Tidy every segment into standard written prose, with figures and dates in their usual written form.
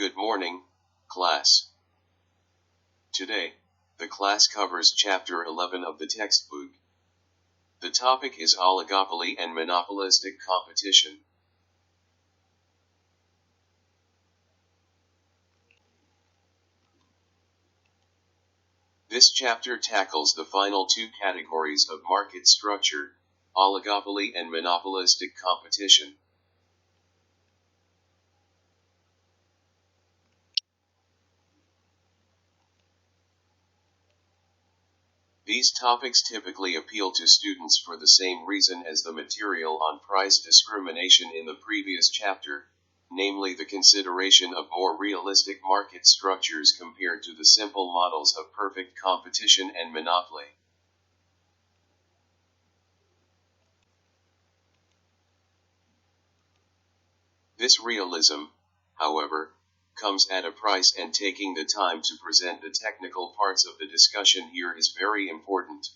Good morning, class. Today, the class covers Chapter 11 of the textbook. The topic is oligopoly and monopolistic competition. This chapter tackles the final two categories of market structure, oligopoly and monopolistic competition. These topics typically appeal to students for the same reason as the material on price discrimination in the previous chapter, namely the consideration of more realistic market structures compared to the simple models of perfect competition and monopoly. This realism, however, comes at a price, and taking the time to present the technical parts of the discussion here is very important.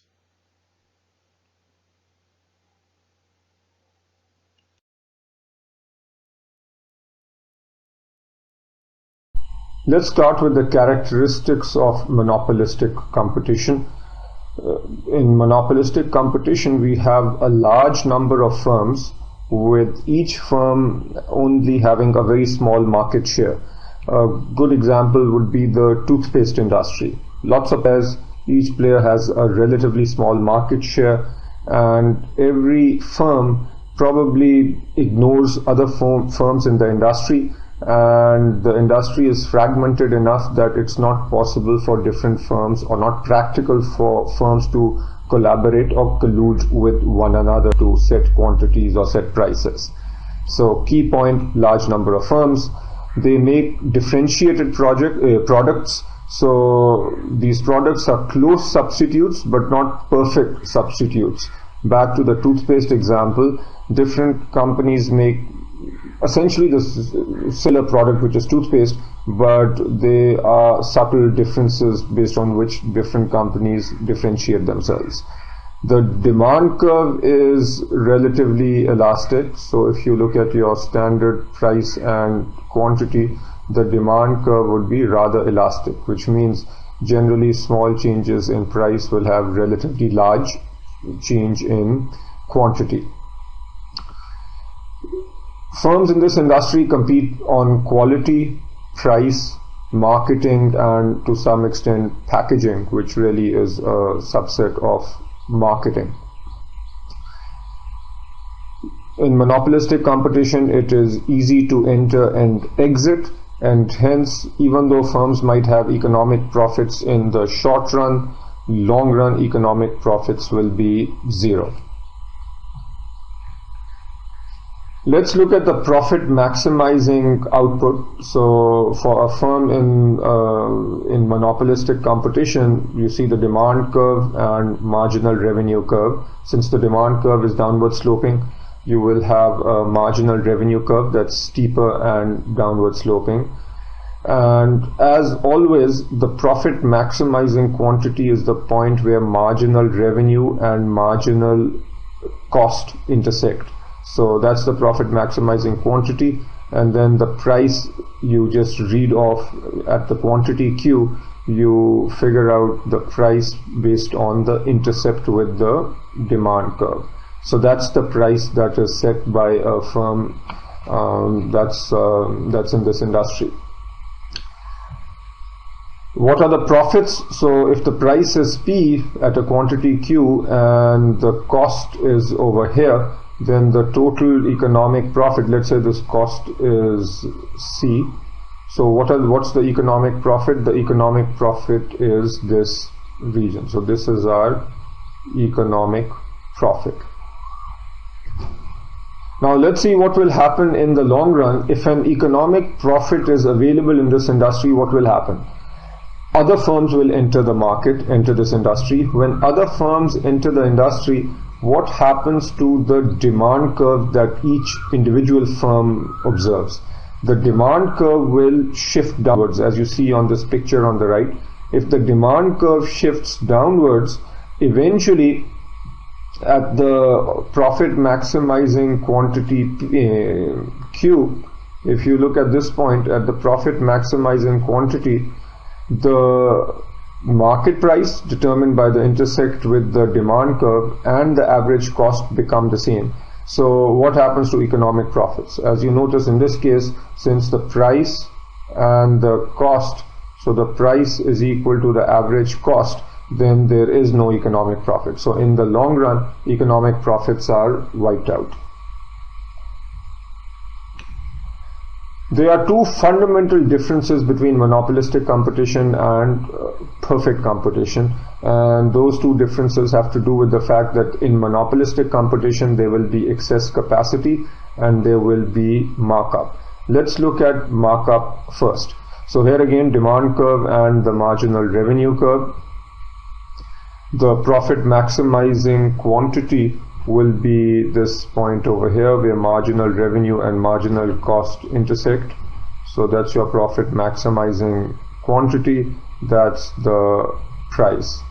Let's start with the characteristics of monopolistic competition. In monopolistic competition, we have a large number of firms, with each firm only having a very small market share. A good example would be the toothpaste industry. Lots of players, each player has a relatively small market share, and every firm probably ignores other firms in the industry, and the industry is fragmented enough that it's not possible for different firms, or not practical for firms, to collaborate or collude with one another to set quantities or set prices. So key point, large number of firms. They make differentiated products. So these products are close substitutes but not perfect substitutes. Back to the toothpaste example, different companies make essentially the similar product, which is toothpaste, but there are subtle differences based on which different companies differentiate themselves. The demand curve is relatively elastic. So if you look at your standard price and quantity, the demand curve would be rather elastic, which means generally small changes in price will have relatively large change in quantity. Firms in this industry compete on quality, price, marketing, and to some extent packaging, which really is a subset of marketing. In monopolistic competition, it is easy to enter and exit, and hence, even though firms might have economic profits in the short run, long run economic profits will be zero. Let's look at the profit maximizing output. So for a firm in monopolistic competition, you see the demand curve and marginal revenue curve. Since the demand curve is downward sloping, you will have a marginal revenue curve that's steeper and downward sloping. And as always, the profit maximizing quantity is the point where marginal revenue and marginal cost intersect. So that's the profit maximizing quantity, and then the price you just read off at the quantity Q. You figure out the price based on the intercept with the demand curve. So that's the price that is set by a firm that's in this industry. What are the profits? So if the price is P at a quantity Q and the cost is over here, then the total economic profit, let's say this cost is C. So what's the economic profit? The economic profit is this region. So this is our economic profit. Now let's see what will happen in the long run. If an economic profit is available in this industry, what will happen? Other firms will enter the market, enter this industry. When other firms enter the industry, what happens to the demand curve that each individual firm observes? The demand curve will shift downwards, as you see on this picture on the right. If the demand curve shifts downwards, eventually at the profit maximizing quantity Q, if you look at this point at the profit maximizing quantity, the market price determined by the intersect with the demand curve and the average cost become the same. So what happens to economic profits? As you notice in this case, since the price and the cost, so the price is equal to the average cost, then there is no economic profit. So in the long run, economic profits are wiped out. There are two fundamental differences between monopolistic competition and perfect competition, and those two differences have to do with the fact that in monopolistic competition there will be excess capacity and there will be markup. Let's look at markup first. So here again, demand curve and the marginal revenue curve. The profit maximizing quantity will be this point over here where marginal revenue and marginal cost intersect. So that's your profit maximizing quantity, that's the price.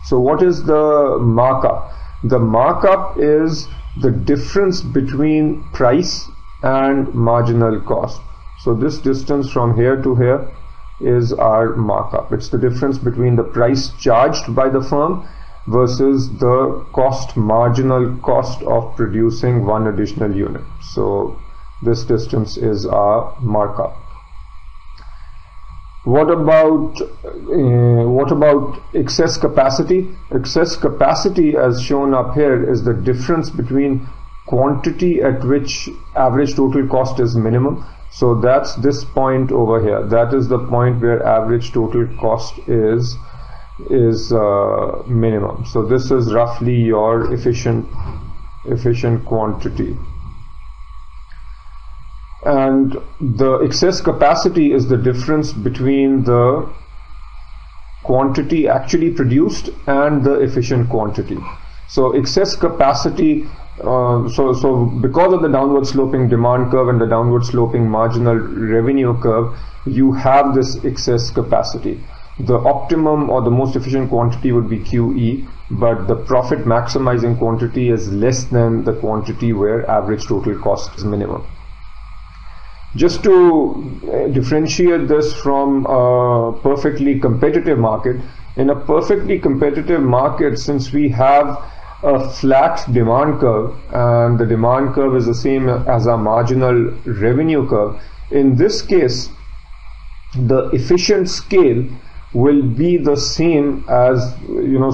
So what is the markup? The markup is the difference between price and marginal cost. So this distance from here to here is our markup. It's the difference between the price charged by the firm versus the marginal cost of producing one additional unit. So this distance is our markup. What about excess capacity? Excess capacity, as shown up here, is the difference between quantity at which average total cost is minimum. So that's this point over here. That is the point where average total cost is minimum. So this is roughly your efficient quantity. And the excess capacity is the difference between the quantity actually produced and the efficient quantity. So excess capacity, so because of the downward sloping demand curve and the downward sloping marginal revenue curve, you have this excess capacity. The optimum or the most efficient quantity would be QE, but the profit maximizing quantity is less than the quantity where average total cost is minimum. Just to differentiate this from a perfectly competitive market, in a perfectly competitive market, since we have a flat demand curve and the demand curve is the same as our marginal revenue curve, in this case the efficient scale will be the same as,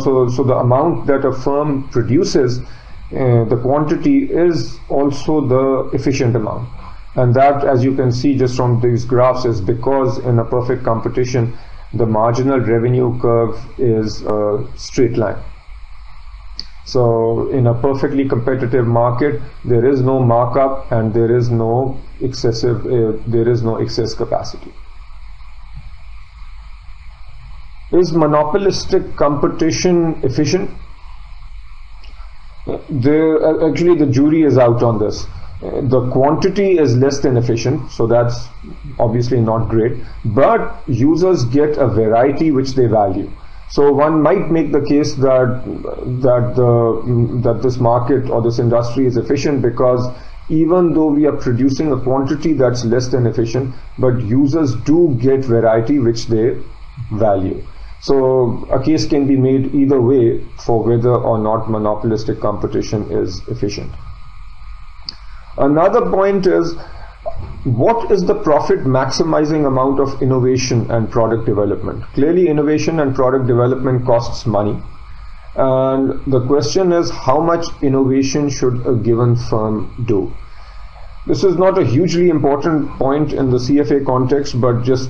so the amount that a firm produces, the quantity is also the efficient amount. And that, as you can see just from these graphs, is because in a perfect competition the marginal revenue curve is a straight line. So in a perfectly competitive market there is no markup and there is no excess capacity. Is monopolistic competition efficient? Actually the jury is out on this. The quantity is less than efficient, so that's obviously not great, but users get a variety which they value. So one might make the case that this market or this industry is efficient because even though we are producing a quantity that's less than efficient, but users do get variety which they value. So a case can be made either way for whether or not monopolistic competition is efficient. Another point is, what is the profit maximizing amount of innovation and product development? Clearly innovation and product development costs money, and the question is how much innovation should a given firm do? This is not a hugely important point in the CFA context, but just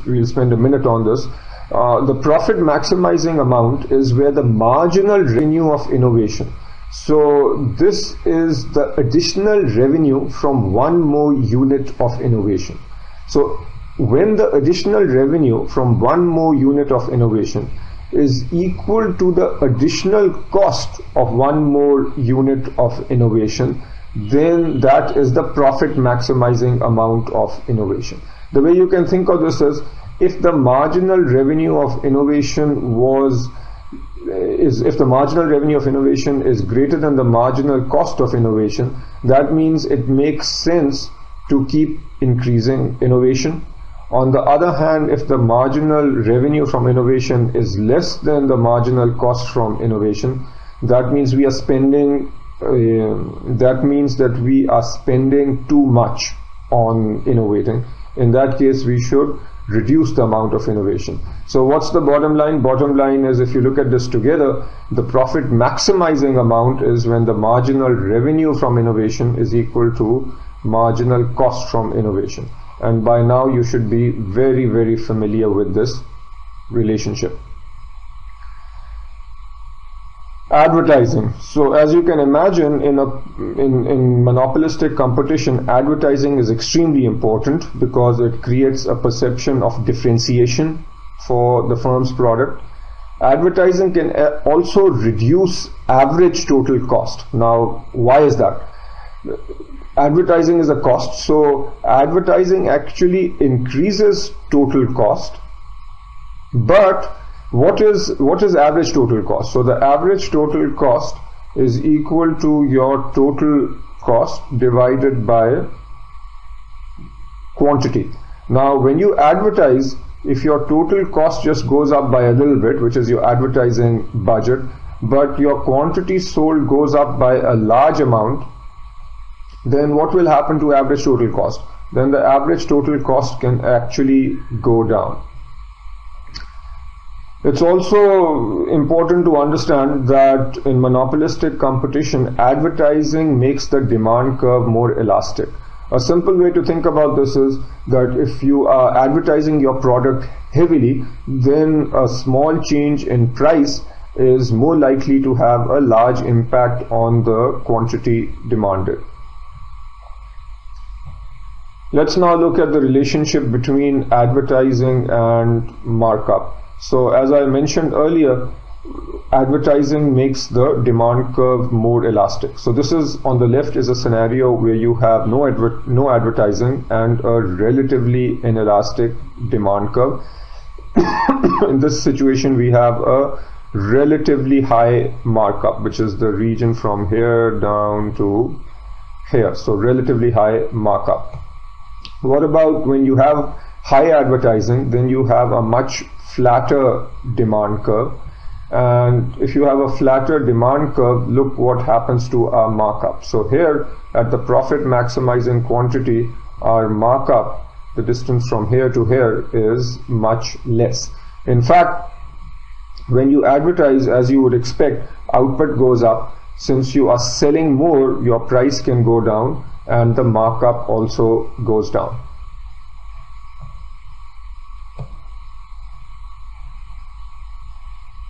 we'll spend a minute on this. The profit maximizing amount is where the marginal revenue of innovation. So this is the additional revenue from one more unit of innovation. So when the additional revenue from one more unit of innovation is equal to the additional cost of one more unit of innovation, then that is the profit maximizing amount of innovation. The way you can think of this is, if the marginal revenue of innovation if the marginal revenue of innovation is greater than the marginal cost of innovation, that means it makes sense to keep increasing innovation. On the other hand, if the marginal revenue from innovation is less than the marginal cost from innovation, that means we are spending too much on innovating. In that case, we should reduce the amount of innovation. So what's the bottom line? Bottom line is, if you look at this together, the profit maximizing amount is when the marginal revenue from innovation is equal to marginal cost from innovation. And by now you should be very, very familiar with this relationship. Advertising. So as you can imagine, in monopolistic competition, advertising is extremely important because it creates a perception of differentiation for the firm's product. Advertising can also reduce average total cost. Now, why is that? Advertising is a cost, so advertising actually increases total cost. But what is average total cost? So the average total cost is equal to your total cost divided by quantity. Now when you advertise, if your total cost just goes up by a little bit, which is your advertising budget, but your quantity sold goes up by a large amount, then what will happen to average total cost? Then the average total cost can actually go down. It's also important to understand that in monopolistic competition, advertising makes the demand curve more elastic. A simple way to think about this is that if you are advertising your product heavily, then a small change in price is more likely to have a large impact on the quantity demanded. Let's now look at the relationship between advertising and markup. So as I mentioned earlier, advertising makes the demand curve more elastic. So this is, on the left is a scenario where you have no advertising and a relatively inelastic demand curve. In this situation we have a relatively high markup, which is the region from here down to here. So relatively high markup. What about when you have high advertising? Then you have a much flatter demand curve. And if you have a flatter demand curve, look what happens to our markup. So here at the profit maximizing quantity, our markup, the distance from here to here, is much less. In fact, when you advertise, as you would expect, output goes up. Since you are selling more, your price can go down and the markup also goes down.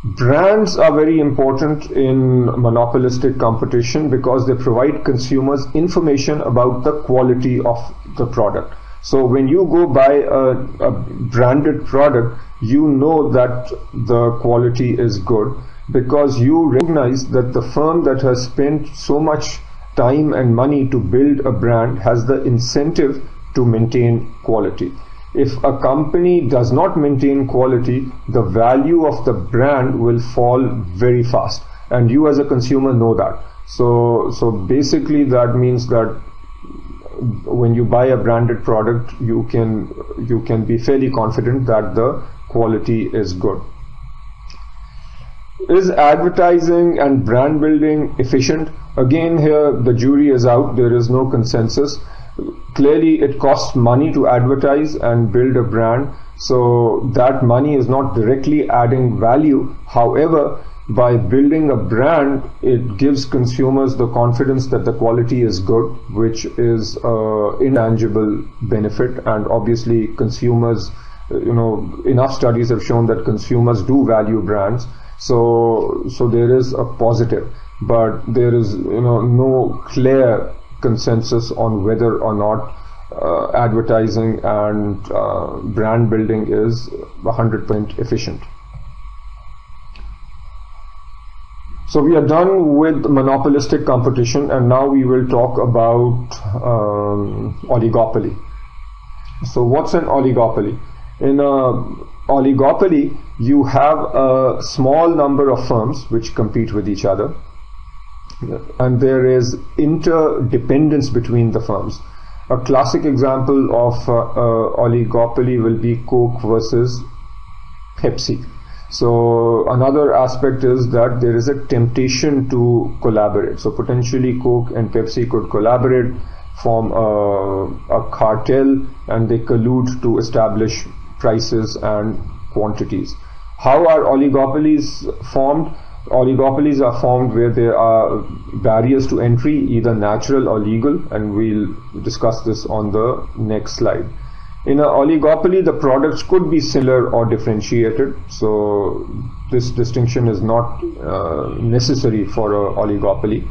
Brands are very important in monopolistic competition because they provide consumers information about the quality of the product. So when you go buy a branded product, you know that the quality is good because you recognize that the firm that has spent so much time and money to build a brand has the incentive to maintain quality. If a company does not maintain quality, the value of the brand will fall very fast, and you as a consumer know that. So basically that means that when you buy a branded product, you can be fairly confident that the quality is good. Is advertising and brand building efficient? Again, here the jury is out. There is no consensus. Clearly it costs money to advertise and build a brand, so that money is not directly adding value. However, by building a brand, it gives consumers the confidence that the quality is good, which is an intangible benefit. And obviously consumers, enough studies have shown that consumers do value brands. So there is a positive, but there is no clear consensus on whether or not advertising and brand building is 100% efficient. So we are done with monopolistic competition, and now we will talk about oligopoly. So what's an oligopoly? In a oligopoly, you have a small number of firms which compete with each other, and there is interdependence between the firms. A classic example of oligopoly will be Coke versus Pepsi. So another aspect is that there is a temptation to collaborate. So potentially Coke and Pepsi could collaborate, form a cartel, and they collude to establish prices and quantities. How are oligopolies formed? Oligopolies are formed where there are barriers to entry, either natural or legal, and we'll discuss this on the next slide. In an oligopoly, the products could be similar or differentiated, so this distinction is not necessary for an oligopoly.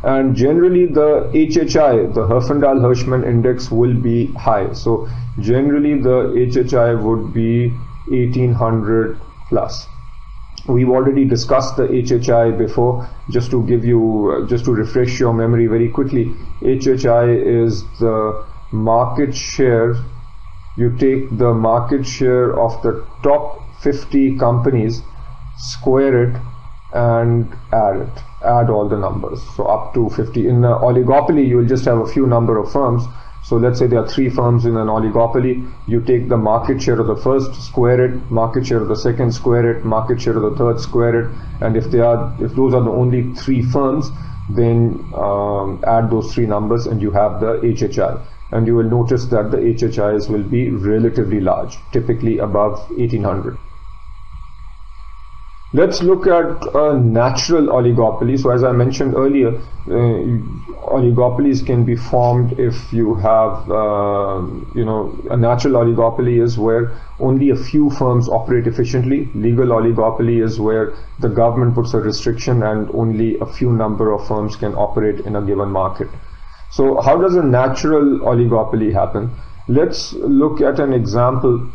And generally the HHI, the Herfindahl-Hirschman index, will be high. So generally the HHI would be 1800 plus. We've already discussed the HHI before. Just to give you, just to refresh your memory very quickly, HHI is the market share. You take the market share of the top 50 companies, square it, and add all the numbers. So up to 50. In an oligopoly, you will just have a few number of firms. So let's say there are 3 firms in an oligopoly. You take the market share of the first, square it, market share of the second, square it, market share of the third, square it, and if those are the only 3 firms, then add those 3 numbers and you have the HHI. And you will notice that the HHIs will be relatively large, typically above 1800. Let's look at a natural oligopoly. So as I mentioned earlier, oligopolies can be formed if you have, a natural oligopoly is where only a few firms operate efficiently. Legal oligopoly is where the government puts a restriction and only a few number of firms can operate in a given market. So how does a natural oligopoly happen? Let's look at an example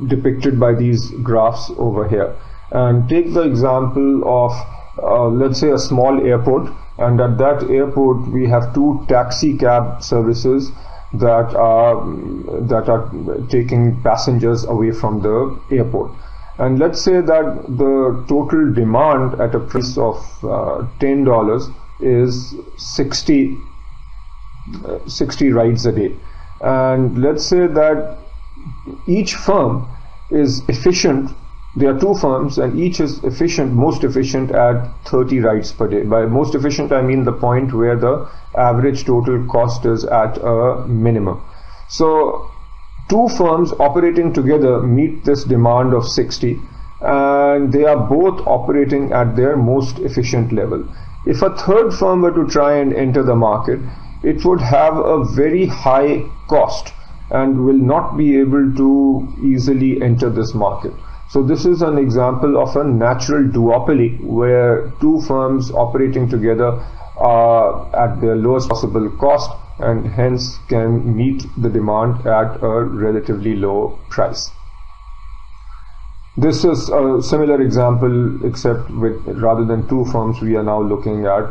depicted by these graphs over here. And take the example of, let's say, a small airport, and at that airport we have 2 taxi cab services that are taking passengers away from the airport. And let's say that the total demand at a price of $10 is 60 rides a day. And let's say that each firm is efficient. There are 2 firms and each is most efficient at 30 rides per day. By most efficient, I mean the point where the average total cost is at a minimum. So 2 firms operating together meet this demand of 60, and they are both operating at their most efficient level. If a third firm were to try and enter the market, it would have a very high cost and will not be able to easily enter this market. So this is an example of a natural duopoly where 2 firms operating together are at their lowest possible cost and hence can meet the demand at a relatively low price. This is a similar example, except with rather than 2 firms, we are now looking at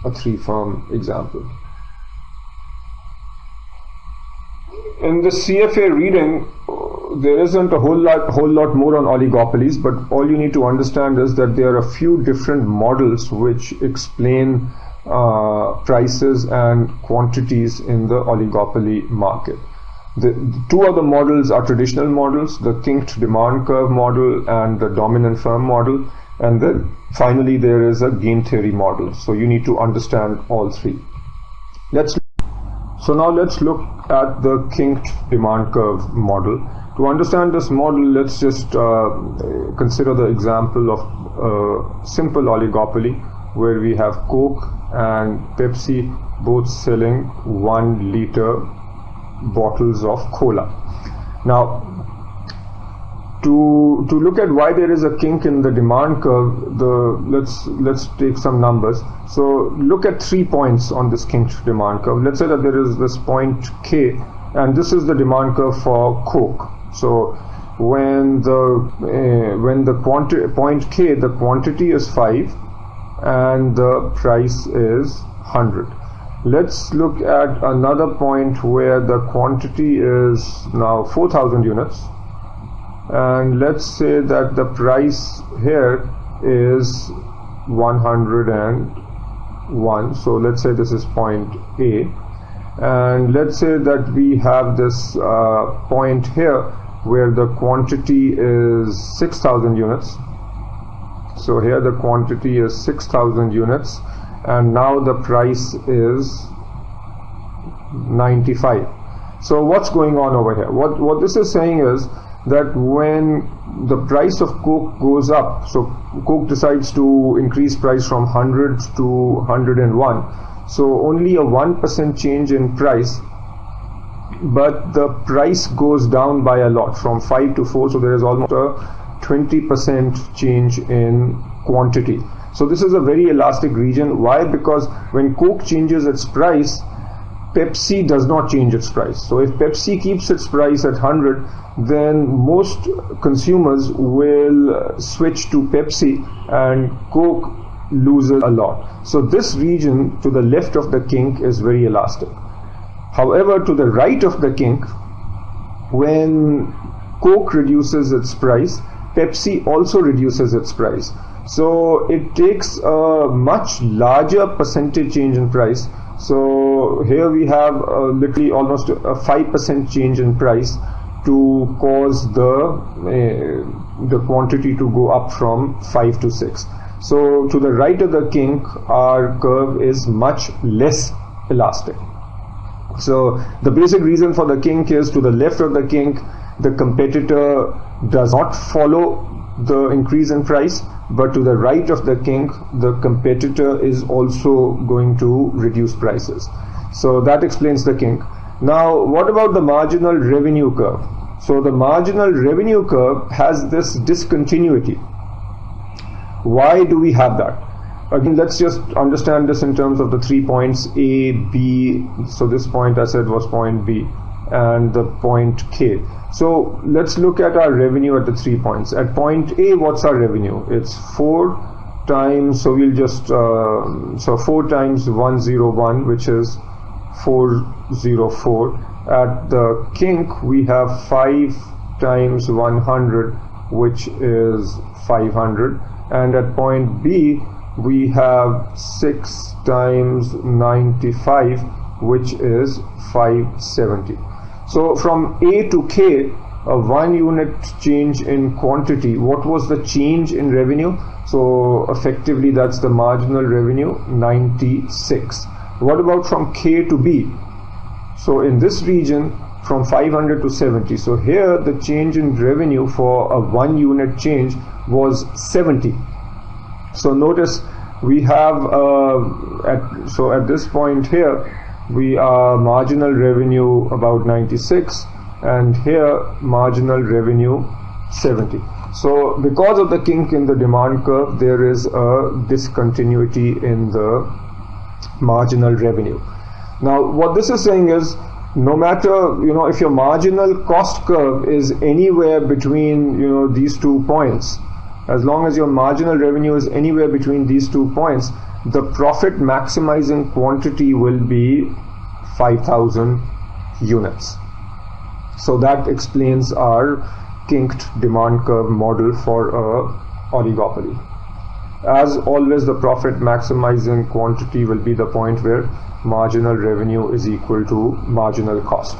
a 3-firm example. In the CFA reading, there isn't a whole lot more on oligopolies, but all you need to understand is that there are a few different models which explain prices and quantities in the oligopoly market. The 2 other models are traditional models, the kinked demand curve model and the dominant firm model, and then finally there is a game theory model. So you need to understand all 3. So now let's look at the kinked demand curve model. To understand this model, let's just consider the example of a simple oligopoly where we have Coke and Pepsi both selling 1 liter bottles of cola. Now, to look at why there is a kink in the demand curve, let's take some numbers. So look at 3 points on this kinked demand curve. Let's say that there is this point K, and this is the demand curve for Coke. So when the point K, the quantity is 5 and the price is 100. Let's look at another point where the quantity is now 4,000 units, and let's say that the price here is 101. So let's say this is point A, and let's say that we have this point here where the quantity is 6,000 units. So here the quantity is 6,000 units, and now the price is 95. So what's going on over here? What this is saying is that when the price of Coke goes up, so Coke decides to increase price from 100 to 101, so only a 1% change in price, but the price goes down by a lot, from 5 to 4, so there is almost a 20% change in quantity. So this is a very elastic region. Why? Because when Coke changes its price, Pepsi does not change its price. So if Pepsi keeps its price at 100, then most consumers will switch to Pepsi, and Coke loses a lot. So this region to the left of the kink is very elastic. However, to the right of the kink, when Coke reduces its price, Pepsi also reduces its price. So it takes a much larger percentage change in price. So here we have literally almost a 5% change in price to cause the quantity to go up from 5 to 6. So to the right of the kink, our curve is much less elastic. So the basic reason for the kink is, to the left of the kink, the competitor does not follow the increase in price, but to the right of the kink, the competitor is also going to reduce prices. So that explains the kink. Now, what about the marginal revenue curve? So the marginal revenue curve has this discontinuity. Why do we have that? Again, let's just understand this in terms of the 3 points A, B. So this point I said was point B, and the point K. So let's look at our revenue at the 3 points. At point A, what's our revenue? It's 4 times, so we'll just, so 4 times 101, which is 404. At the kink, we have 5 times 100, which is 500. And at point B, we have 6 times 95, which is 570. So from A to K, a 1 unit change in quantity. What was the change in revenue? So effectively that's the marginal revenue, 96. What about from K to B? So in this region, from 500 to 70. So here the change in revenue for a 1 unit change was 70. So notice we have at this point here, we are marginal revenue about 96, and here marginal revenue 70. So because of the kink in the demand curve, there is a discontinuity in the marginal revenue. Now what this is saying is, no matter, if your marginal cost curve is anywhere between, these 2 points, as long as your marginal revenue is anywhere between these 2 points, the profit maximizing quantity will be 5,000 units. So that explains our kinked demand curve model for a oligopoly. As always, the profit maximizing quantity will be the point where marginal revenue is equal to marginal cost.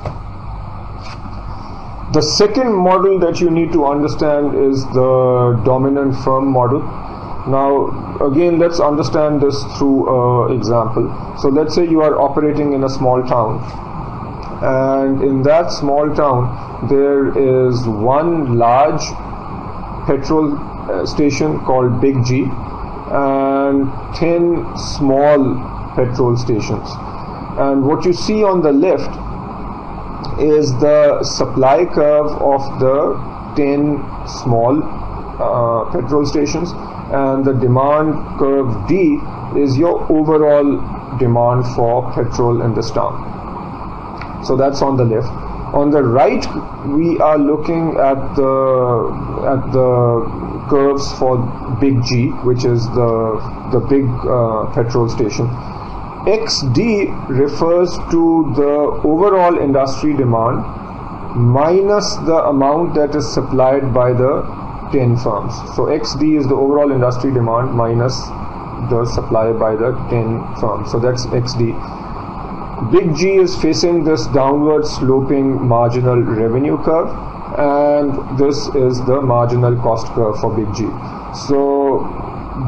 The second model that you need to understand is the dominant firm model. Now again, let's understand this through an example. So let's say you are operating in a small town, and in that small town there is one large petrol station called Big G and 10 small petrol stations. And what you see on the left is the supply curve of the 10 small petrol stations, and the demand curve D is your overall demand for petrol in this town. So that's on the left. On the right, we are looking at the curves for Big G, which is the big petrol station. XD refers to the overall industry demand minus the amount that is supplied by the 10 firms. So XD is the overall industry demand minus the supply by the 10 firms. So that's XD. Big G is facing this downward sloping marginal revenue curve, and this is the marginal cost curve for Big G. So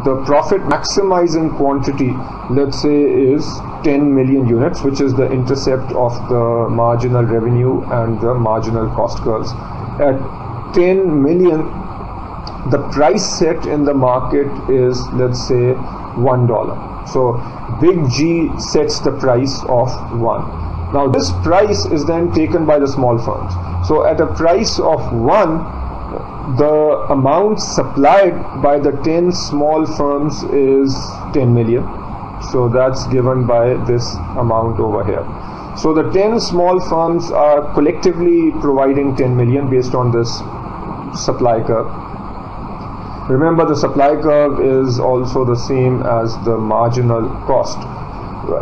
the profit maximizing quantity, let's say, is 10 million units, which is the intercept of the marginal revenue and the marginal cost curves. At 10 million, the price set in the market is, let's say, $1. So Big G sets the price of 1. Now this price is then taken by the small firms. So at a price of 1, the amount supplied by the 10 small firms is 10 million. So that's given by this amount over here. So the 10 small firms are collectively providing 10 million based on this supply curve. Remember, the supply curve is also the same as the marginal cost,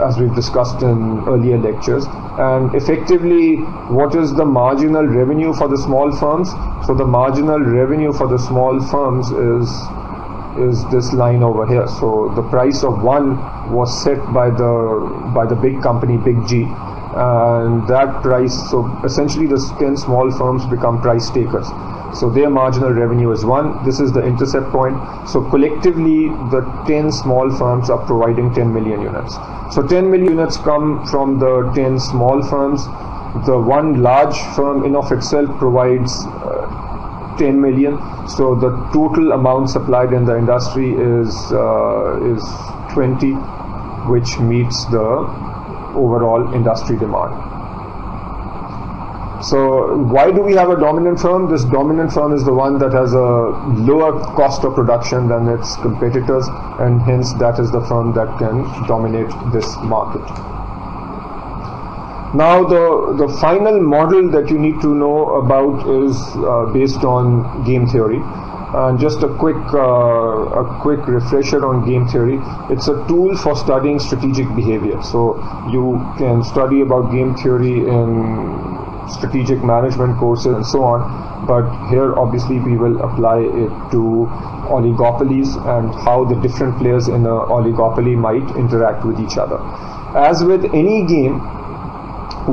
as we've discussed in earlier lectures. And effectively, what is the marginal revenue for the small firms? So the marginal revenue for the small firms is this line over here. So the price of 1 was set by the big company, Big G, and that price, so essentially the 10 small firms become price takers. So their marginal revenue is 1. This is the intercept point. So collectively, the 10 small firms are providing 10 million units. So 10 million units come from the 10 small firms. The one large firm in of itself provides 10 million. So the total amount supplied in the industry is 20, which meets the overall industry demand. So why do we have a dominant firm? This dominant firm is the one that has a lower cost of production than its competitors, and hence that is the firm that can dominate this market. Now the final model that you need to know about is based on game theory. And just a quick refresher on game theory. It's a tool for studying strategic behavior. So you can study about game theory in strategic management courses and so on, but here obviously we will apply it to oligopolies and how the different players in an oligopoly might interact with each other. As with any game,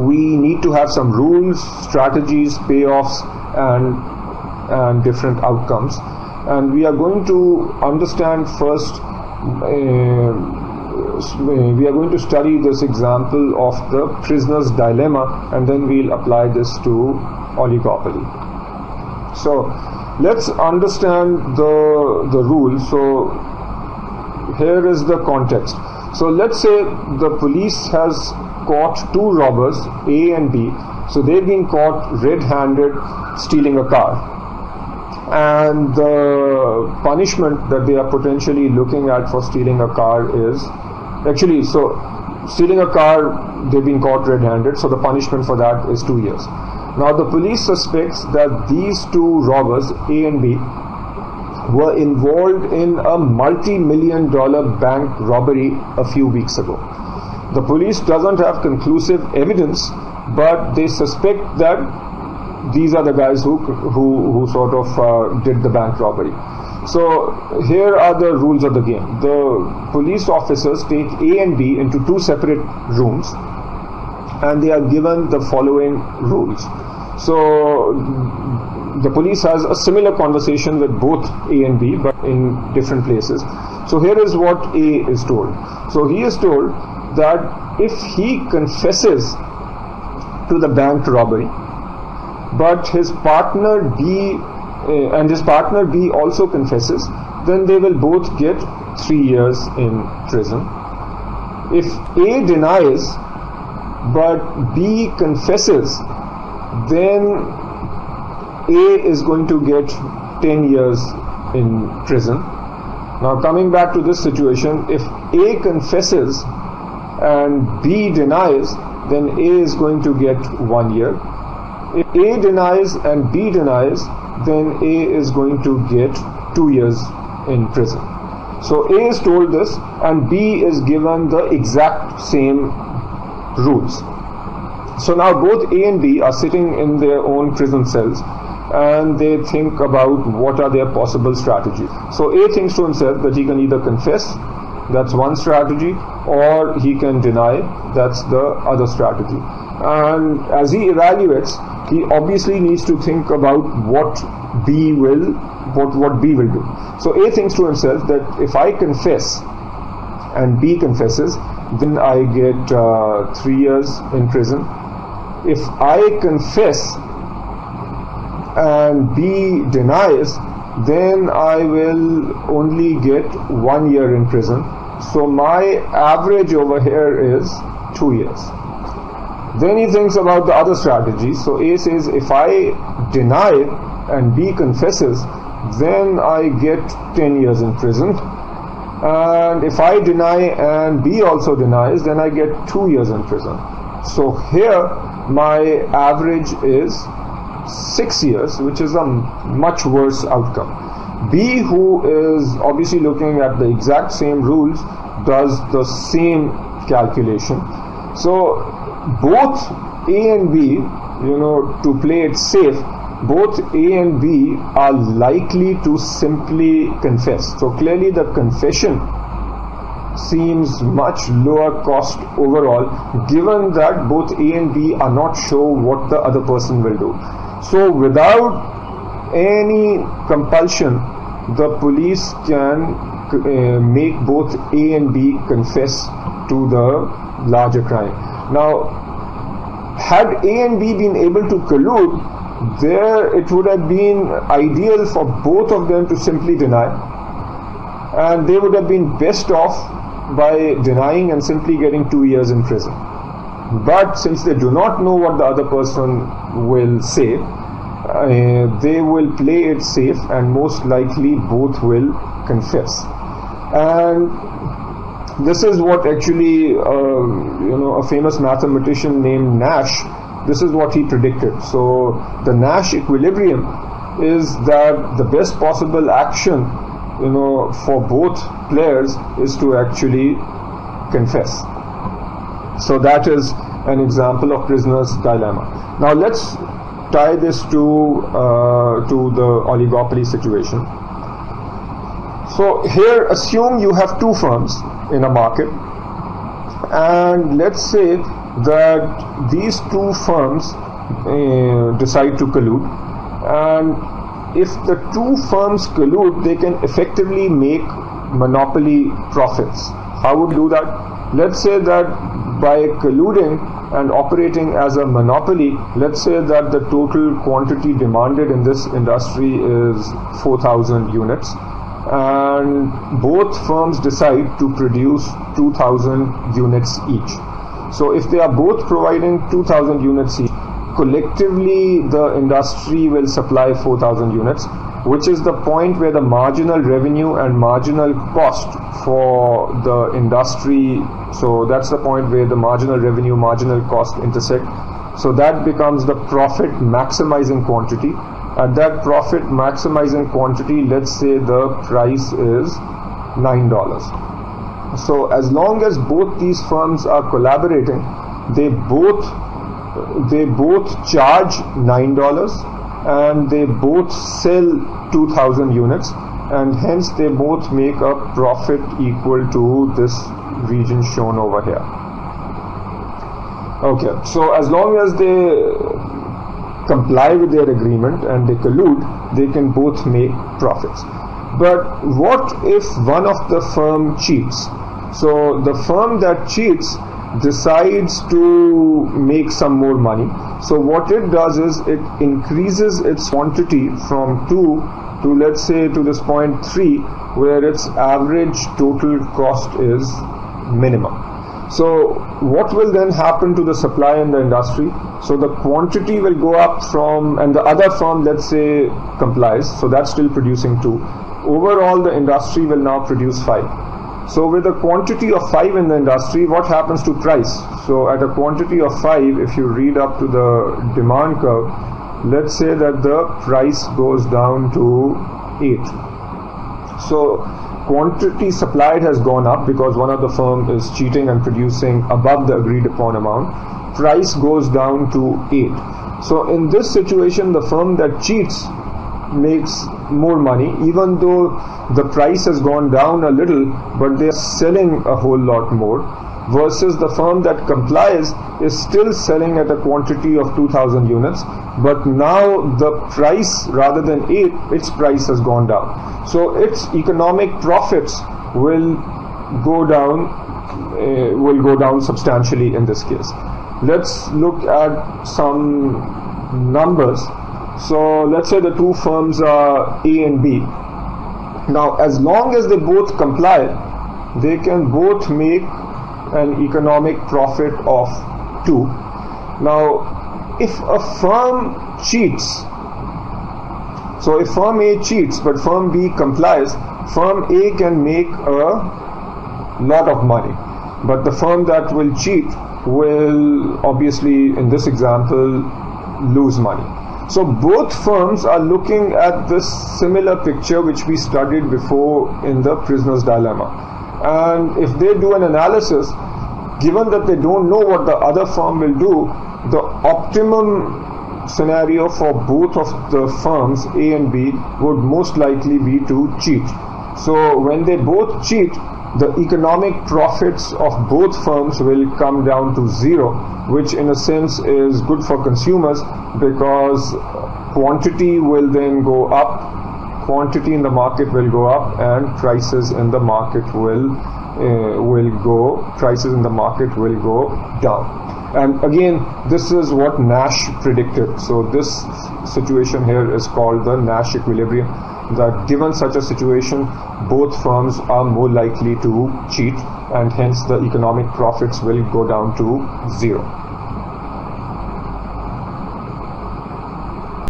we need to have some rules, strategies, payoffs, and different outcomes, and we are going to understand first, we are going to study this example of the prisoner's dilemma, and then we'll apply this to oligopoly. So let's understand the rule. So here is the context. So let's say the police has caught 2 robbers, A and B. So they've been caught red-handed stealing a car, and the punishment that they are potentially looking at for stealing a car is actually, so stealing a car, they've been caught red-handed, so the punishment for that is 2 years. Now the police suspects that these 2 robbers, A and B, were involved in a multi-million-dollar bank robbery a few weeks ago. The police doesn't have conclusive evidence, but they suspect that these are the guys who sort of did the bank robbery. So here are the rules of the game. The police officers take A and B into 2 separate rooms, and they are given the following rules. So the police has a similar conversation with both A and B, but in different places. So here is what A is told. So he is told that if he confesses to the bank robbery, but his partner B also confesses, then they will both get 3 years in prison. If A denies but B confesses, then A is going to get 10 years in prison. Now coming back to this situation, if A confesses and B denies, then A is going to get 1 year. If A denies and B denies, then A is going to get 2 years in prison. So A is told this, and B is given the exact same rules. So now both A and B are sitting in their own prison cells, and they think about what are their possible strategies. So A thinks to himself that he can either confess that's one strategy, or he can deny, that's the other strategy. And as he evaluates, he obviously needs to think about what B will do. So A thinks to himself that if I confess and B confesses, then I get 3 years in prison. If I confess and B denies, then I will only get 1 year in prison. So my average over here is 2 years. Then he thinks about the other strategy. So A says, if I deny and B confesses, then I get 10 years in prison. And if I deny and B also denies, then I get 2 years in prison. So here my average is 6 years, which is a much worse outcome. B, who is obviously looking at the exact same rules, does the same calculation. So both A and B, to play it safe, both A and B are likely to simply confess. So clearly the confession seems much lower cost overall, given that both A and B are not sure what the other person will do. So without any compulsion, the police can make both A and B confess to the larger crime. Now, had A and B been able to collude, there it would have been ideal for both of them to simply deny, and they would have been best off by denying and simply getting 2 years in prison. But since they do not know what the other person will say, they will play it safe, and most likely both will confess. And this is what actually a famous mathematician named Nash, this is what he predicted. So the Nash equilibrium is that the best possible action for both players is to actually confess. So that is an example of prisoner's dilemma. Now let's tie this to the oligopoly situation. So here assume you have two firms in a market, and let's say that these two firms decide to collude, and if the two firms collude, they can effectively make monopoly profits. How would do that? Let's say that by colluding and operating as a monopoly, let's say that the total quantity demanded in this industry is 4,000 units, and both firms decide to produce 2,000 units each. So if they are both providing 2,000 units each, collectively the industry will supply 4,000 units, which is the point where the marginal revenue and marginal cost for the industry, so that's the point where the marginal revenue, marginal cost intersect. So that becomes the profit maximizing quantity. At that profit maximizing quantity, let's say the price is $9. So as long as both these firms are collaborating, they both charge $9 and they both sell 2,000 units, and hence they both make a profit equal to this region shown over here. Okay, so as long as they comply with their agreement and they collude, they can both make profits. But what if one of the firm cheats? So the firm that cheats decides to make some more money. So what it does is it increases its quantity from 2 to, let's say, to this point 3, where its average total cost is minimum. So what will then happen to the supply in the industry? So the quantity will go up from, and the other firm, let's say, complies, so that's still producing 2. Overall the industry will now produce 5. So with a quantity of 5 in the industry, what happens to price? So at a quantity of 5, if you read up to the demand curve, let's say that the price goes down to 8. So quantity supplied has gone up because one of the firm is cheating and producing above the agreed upon amount. Price goes down to 8. So in this situation, the firm that cheats makes more money, even though the price has gone down a little, but they are selling a whole lot more, versus the firm that complies is still selling at a quantity of 2000 units, but now the price, rather than 8, its price has gone down. So its economic profits will go down substantially in this case. Let's look at some numbers. So let's say the two firms are A and B. Now, as long as they both comply, they can both make an economic profit of 2. Now, if a firm cheats, so if firm A cheats but firm B complies, firm A can make a lot of money, but the firm that will cheat will obviously, in this example, lose money. So both firms are looking at this similar picture which we studied before in the prisoner's dilemma. And if they do an analysis, given that they don't know what the other firm will do, the optimum scenario for both of the firms, A and B, would most likely be to cheat. So when they both cheat, the economic profits of both firms will come down to 0, which in a sense is good for consumers, because quantity will then go up, quantity in the market will go up, and prices in the market will go down. And again, this is what Nash predicted. So this situation here is called the Nash equilibrium, that given such a situation, both firms are more likely to cheat, and hence the economic profits will go down to 0.